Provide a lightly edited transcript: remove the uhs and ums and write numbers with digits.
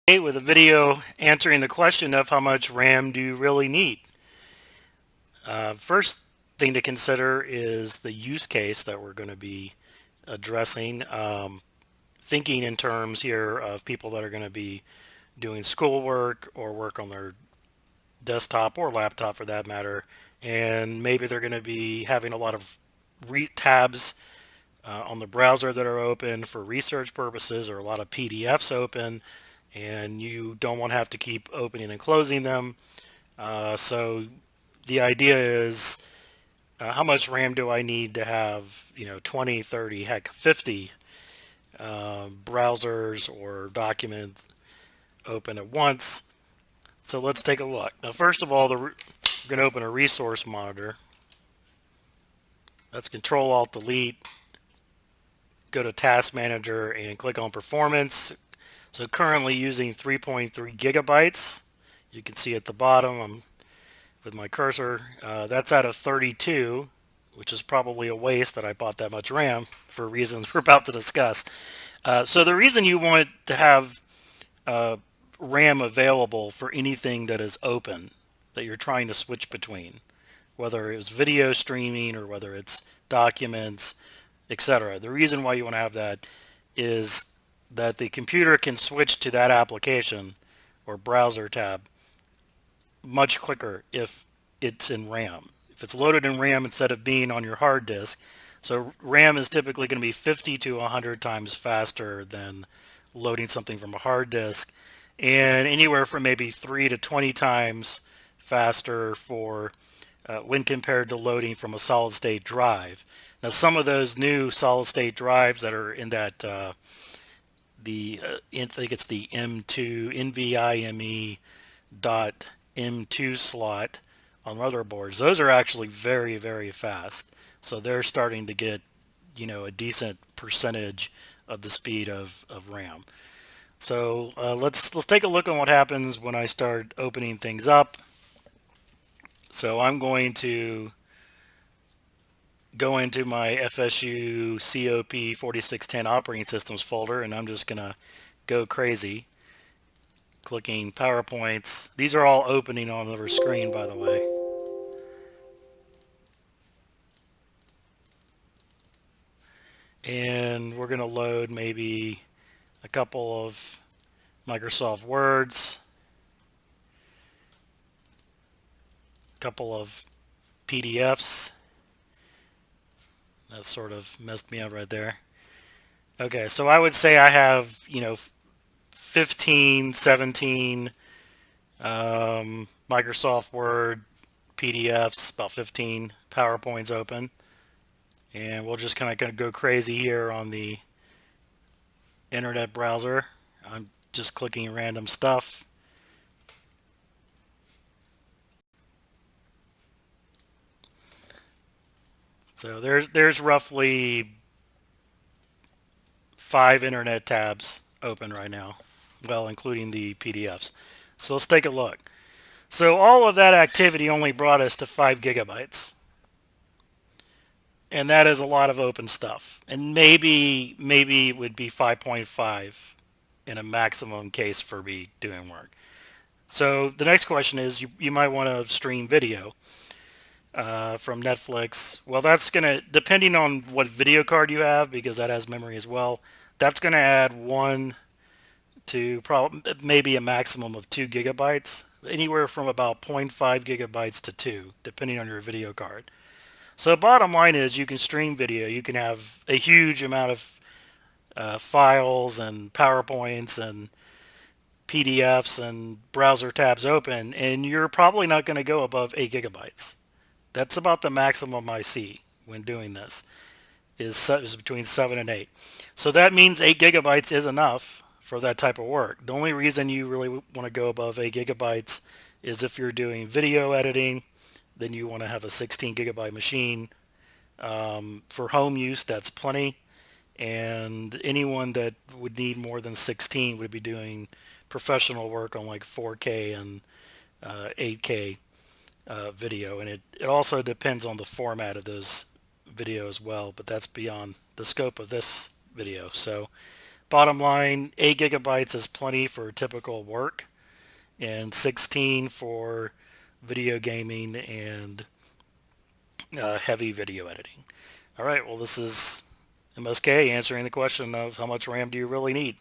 With a video answering the question of how much RAM do you really need. First thing to consider is the use case that we're going to be addressing. Thinking in terms here of people that are going to be doing schoolwork or work on their desktop or laptop for that matter, and maybe they're going to be having a lot of tabs on the browser that are open for research purposes, or a lot of PDFs open, and you don't want to have to keep opening and closing them. So the idea is, how much RAM do I need to have, 20, 30, heck, 50 browsers or documents open at once. So let's take a look. Now, first of all, we're going to open a resource monitor. Let's Control-Alt-Delete, go to Task Manager and click on Performance. So currently using 3.3 gigabytes. You can see at the bottom, with my cursor, that's out of 32, which is probably a waste that I bought that much RAM for reasons we're about to discuss. So the reason you want to have RAM available for anything that is open, that you're trying to switch between, whether it's video streaming or whether it's documents, etc. The reason why you want to have that is that the computer can switch to that application or browser tab much quicker if it's in RAM. If it's loaded in RAM instead of being on your hard disk, so RAM is typically going to be 50 to 100 times faster than loading something from a hard disk, and anywhere from maybe 3 to 20 times faster for when compared to loading from a solid state drive. Now, some of those new solid state drives that are in that I think it's the M2 NVIMe dot M2 slot on motherboards. Those are actually very, very fast. So they're starting to get, a decent percentage of the speed of RAM. So let's take a look at what happens when I start opening things up. So I'm going to go into my FSU COP 4610 operating systems folder, and I'm just going to go crazy, clicking PowerPoints. These are all opening on the screen, by the way. And we're going to load maybe a couple of Microsoft Words, a couple of PDFs. That sort of messed me up right there. Okay, so I would say I have, 15, 17 Microsoft Word PDFs, about 15 PowerPoints open. And we'll just kind of go crazy here on the internet browser. I'm just clicking random stuff. So there's roughly 5 internet tabs open right now, well, including the PDFs. So let's take a look. So all of that activity only brought us to 5 gigabytes. And that is a lot of open stuff. And maybe it would be 5.5 in a maximum case for me doing work. So the next question is, you might want to stream video from Netflix. Well, that's going to, depending on what video card you have, because that has memory as well, that's going to add 1 to maybe a maximum of 2 gigabytes, anywhere from about 0.5 gigabytes to 2, depending on your video card. So bottom line is, you can stream video. You can have a huge amount of files and PowerPoints and PDFs and browser tabs open, and you're probably not going to go above 8 gigabytes. That's about the maximum I see when doing this, is between 7 and 8. So that means 8 gigabytes is enough for that type of work. The only reason you really want to go above 8 gigabytes is if you're doing video editing, then you want to have a 16 gigabyte machine. For home use, that's plenty. And anyone that would need more than 16 would be doing professional work on like 4K and 8K video. And it also depends on the format of those video as well, but that's beyond the scope of this video. So bottom line, 8 gigabytes is plenty for typical work, and 16 for video gaming and heavy video editing. All right, well, this is MSK answering the question of how much RAM do you really need?